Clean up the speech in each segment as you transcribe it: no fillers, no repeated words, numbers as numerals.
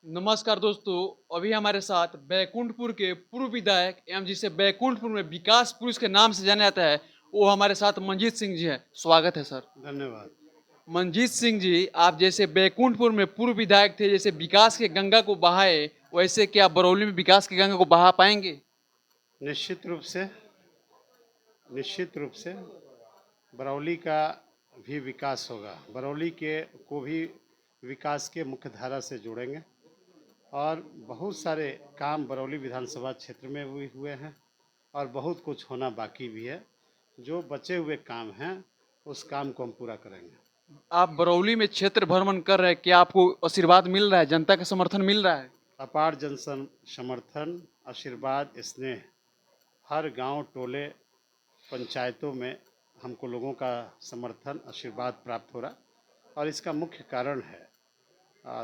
नमस्कार दोस्तों। अभी हमारे साथ बैकुंठपुर के पूर्व विधायक एवं जिसे बैकुंठपुर में विकास पुरुष के नाम से जाना जाता है, वो हमारे साथ मंजीत सिंह जी हैं। स्वागत है सर। धन्यवाद। मंजीत सिंह जी, आप जैसे बैकुंठपुर में पूर्व विधायक थे, जैसे विकास के गंगा को बहाए, वैसे क्या बरौली में विकास की गंगा को बहा पाएंगे? निश्चित रूप से निश्चित रूप से बरौली का भी विकास होगा। बरौली के को भी विकास के मुख्य धारा से जोड़ेंगे और बहुत सारे काम बरौली विधानसभा क्षेत्र में भी हुए हैं और बहुत कुछ होना बाकी भी है। जो बचे हुए काम हैं उस काम को हम पूरा करेंगे। आप बरौली में क्षेत्र भ्रमण कर रहे हैं, क्या आपको आशीर्वाद मिल रहा है, जनता का समर्थन मिल रहा है? अपार समर्थन, आशीर्वाद, स्नेह हर गांव, टोले, पंचायतों में हमको लोगों का समर्थन, आशीर्वाद प्राप्त हो रहा और इसका मुख्य कारण है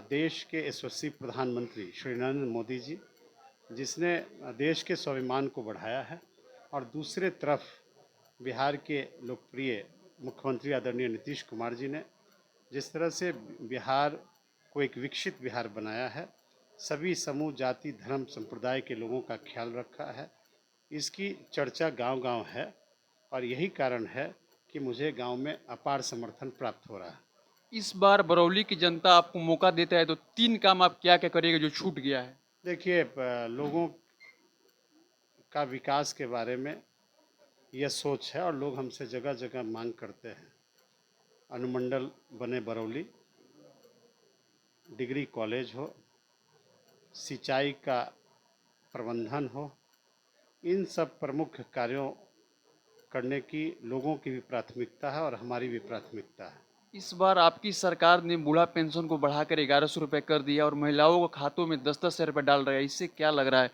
देश के यशस्वी प्रधानमंत्री श्री नरेंद्र मोदी जी, जिसने देश के स्वाभिमान को बढ़ाया है और दूसरे तरफ बिहार के लोकप्रिय मुख्यमंत्री आदरणीय नीतीश कुमार जी ने जिस तरह से बिहार को एक विकसित बिहार बनाया है, सभी समूह, जाति, धर्म, संप्रदाय के लोगों का ख्याल रखा है, इसकी चर्चा गांव-गांव है और यही कारण है कि मुझे गांव में अपार समर्थन प्राप्त हो रहा है। इस बार बरौली की जनता आपको मौका देता है तो 3 काम आप क्या-क्या करिएगा जो छूट गया है? देखिए, लोगों का विकास के बारे में यह सोच है और लोग हमसे जगह जगह मांग करते हैं। अनुमंडल बने बरौली, डिग्री कॉलेज हो, सिंचाई का प्रबंधन हो, इन सब प्रमुख कार्यों करने की लोगों की भी प्राथमिकता है और हमारी भी प्राथमिकता है। इस बार आपकी सरकार ने बूढ़ा पेंशन को बढ़ाकर 1100 रुपये कर दिया और महिलाओं के खातों में 10-10 हज़ार रुपये डाल रहे हैं। इससे क्या लग रहा है?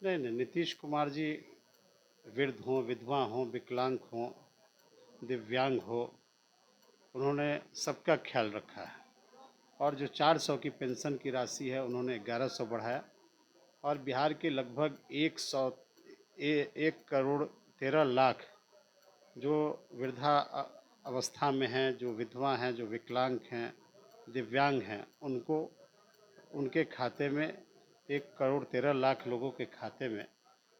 नहीं नहीं, नीतीश कुमार जी वृद्ध हों, विधवा हों, विकलांग हों, दिव्यांग हो, उन्होंने सबका ख्याल रखा है और जो 400 की पेंशन की राशि है उन्होंने 1100 बढ़ाया और बिहार के लगभग 1 करोड़ 13 लाख जो वृद्धा अवस्था में हैं, जो विधवा हैं, जो विकलांग हैं, दिव्यांग हैं, उनको उनके खाते में 1 करोड़ 13 लाख लोगों के खाते में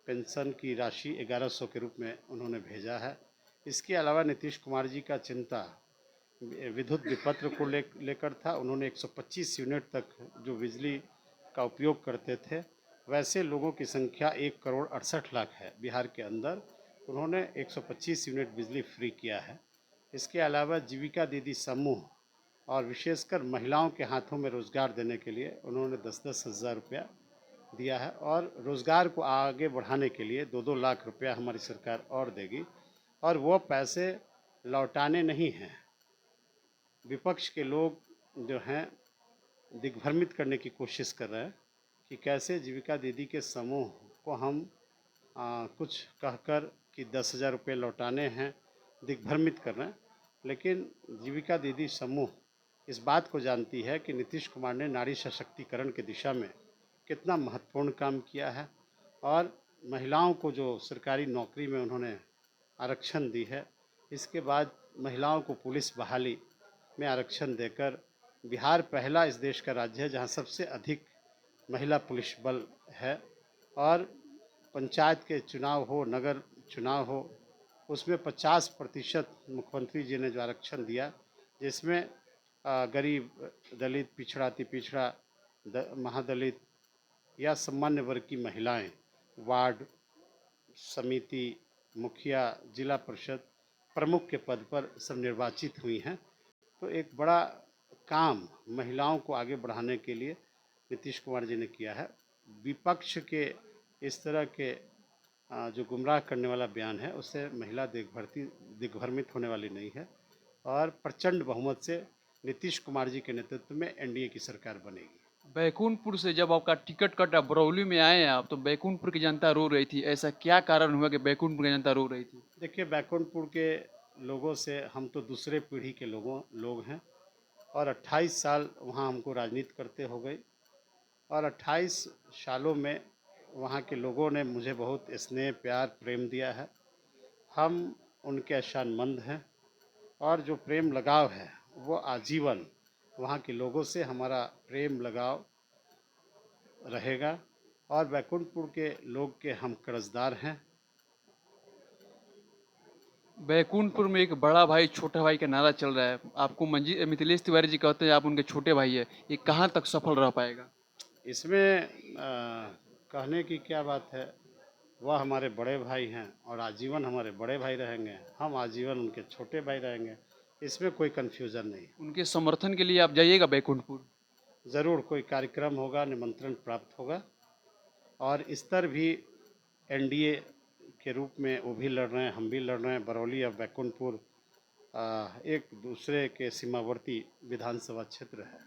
पेंशन की राशि 1100 के रूप में उन्होंने भेजा है। इसके अलावा नीतीश कुमार जी का चिंता विद्युत विपत्र को लेकर था। उन्होंने 125 यूनिट तक जो बिजली का उपयोग करते थे, वैसे लोगों की संख्या 1 करोड़ 68 लाख है बिहार के अंदर। उन्होंने 125 यूनिट बिजली फ्री किया है। इसके अलावा जीविका दीदी समूह और विशेषकर महिलाओं के हाथों में रोज़गार देने के लिए उन्होंने 10-10 हज़ार रुपया दिया है और रोज़गार को आगे बढ़ाने के लिए 2-2 लाख रुपया हमारी सरकार और देगी और वो पैसे लौटाने नहीं हैं। विपक्ष के लोग जो हैं दिग्भ्रमित करने की कोशिश कर रहे हैं कि कैसे जीविका दीदी के समूह को हम कुछ कहकर कि 10,000 रुपये लौटाने हैं, दिग्भ्रमित कर रहे हैं। लेकिन जीविका दीदी समूह इस बात को जानती है कि नीतीश कुमार ने नारी सशक्तिकरण की दिशा में कितना महत्वपूर्ण काम किया है और महिलाओं को जो सरकारी नौकरी में उन्होंने आरक्षण दी है, इसके बाद महिलाओं को पुलिस बहाली में आरक्षण देकर बिहार पहला इस देश का राज्य है जहां सबसे अधिक महिला पुलिस बल है और पंचायत के चुनाव हो, नगर चुनाव हो, उसमें 50% मुख्यमंत्री जी ने जो आरक्षण दिया, जिसमें गरीब, दलित, पिछड़ा, अति पिछड़ा, महादलित या सामान्य वर्ग की महिलाएं वार्ड समिति, मुखिया, जिला परिषद प्रमुख के पद पर सब निर्वाचित हुई हैं। तो एक बड़ा काम महिलाओं को आगे बढ़ाने के लिए नीतीश कुमार जी ने किया है। विपक्ष के इस तरह के जो गुमराह करने वाला बयान है, उससे महिला दिग्भ्रमित होने वाली नहीं है और प्रचंड बहुमत से नीतीश कुमार जी के नेतृत्व में एनडीए की सरकार बनेगी। बैकुंठपुर से जब आपका टिकट कटा, बरौली में आए हैं आप, तो बैकुंठपुर की जनता रो रही थी। ऐसा क्या कारण हुआ कि बैकुंठपुर की जनता रो रही थी? देखिए, बैकुंठपुर के लोगों से हम तो दूसरे पीढ़ी के लोग हैं और 28 साल वहाँ हमको राजनीति करते हो गई और 28 सालों में वहाँ के लोगों ने मुझे बहुत स्नेह, प्यार, प्रेम दिया है। हम उनके एहसानमंद हैं और जो प्रेम लगाव है वो आजीवन वहाँ के लोगों से हमारा प्रेम लगाव रहेगा और बैकुंठपुर के लोग के हम कर्जदार हैं। बैकुंठपुर में एक बड़ा भाई छोटा भाई का नारा चल रहा है, आपको मिथिलेश तिवारी जी कहते हैं आप उनके छोटे भाई है, ये कहाँ तक सफल रह पाएगा? इसमें कहने की क्या बात है, वह हमारे बड़े भाई हैं और आजीवन हमारे बड़े भाई रहेंगे, हम आजीवन उनके छोटे भाई रहेंगे, इसमें कोई कन्फ्यूज़न नहीं। उनके समर्थन के लिए आप जाइएगा बैकुंठपुर? ज़रूर कोई कार्यक्रम होगा, निमंत्रण प्राप्त होगा और इस तरह भी एनडीए के रूप में वो भी लड़ रहे हैं, हम भी लड़ रहे हैं। बरौली और बैकुंठपुर एक दूसरे के सीमावर्ती विधानसभा क्षेत्र है,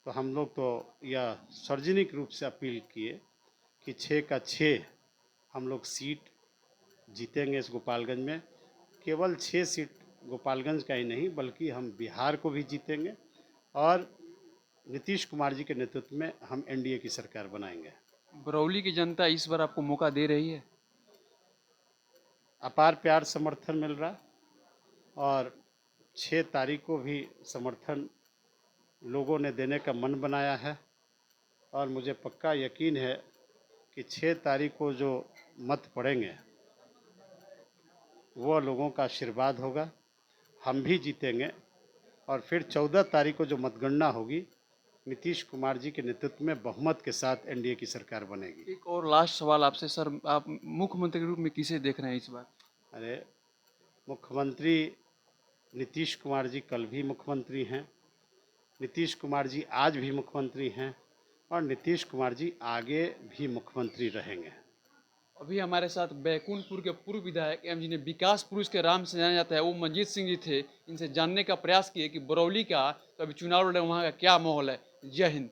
तो हम लोग तो यह सार्वजनिक रूप से अपील किए कि 6 का 6 हम लोग सीट जीतेंगे इस गोपालगंज में। केवल 6 सीट गोपालगंज का ही नहीं बल्कि हम बिहार को भी जीतेंगे और नीतीश कुमार जी के नेतृत्व में हम एनडीए की सरकार बनाएंगे। बरौली की जनता इस बार आपको मौका दे रही है? अपार प्यार समर्थन मिल रहा और 6 तारीख को भी समर्थन लोगों ने देने का मन बनाया है और मुझे पक्का यकीन है कि 6 तारीख को जो मत पड़ेंगे वो लोगों का आशीर्वाद होगा, हम भी जीतेंगे और फिर 14 तारीख को जो मतगणना होगी नीतीश कुमार जी के नेतृत्व में बहुमत के साथ एनडीए की सरकार बनेगी। एक और लास्ट सवाल आपसे सर, आप मुख्यमंत्री के रूप में किसे देख रहे हैं इस बार? अरे मुख्यमंत्री नीतीश कुमार जी कल भी मुख्यमंत्री हैं, नीतीश कुमार जी आज भी मुख्यमंत्री हैं और नीतीश कुमार जी आगे भी मुख्यमंत्री रहेंगे। अभी हमारे साथ बैकुंठपुर के पूर्व विधायक एवं जिन्हें विकास पुरुष के नाम से जाना जाता है वो मंजीत सिंह जी थे। इनसे जानने का प्रयास किए कि बरौली का तो अभी चुनाव लड़ रहे हैं, वहाँ का क्या माहौल है। जय हिंद।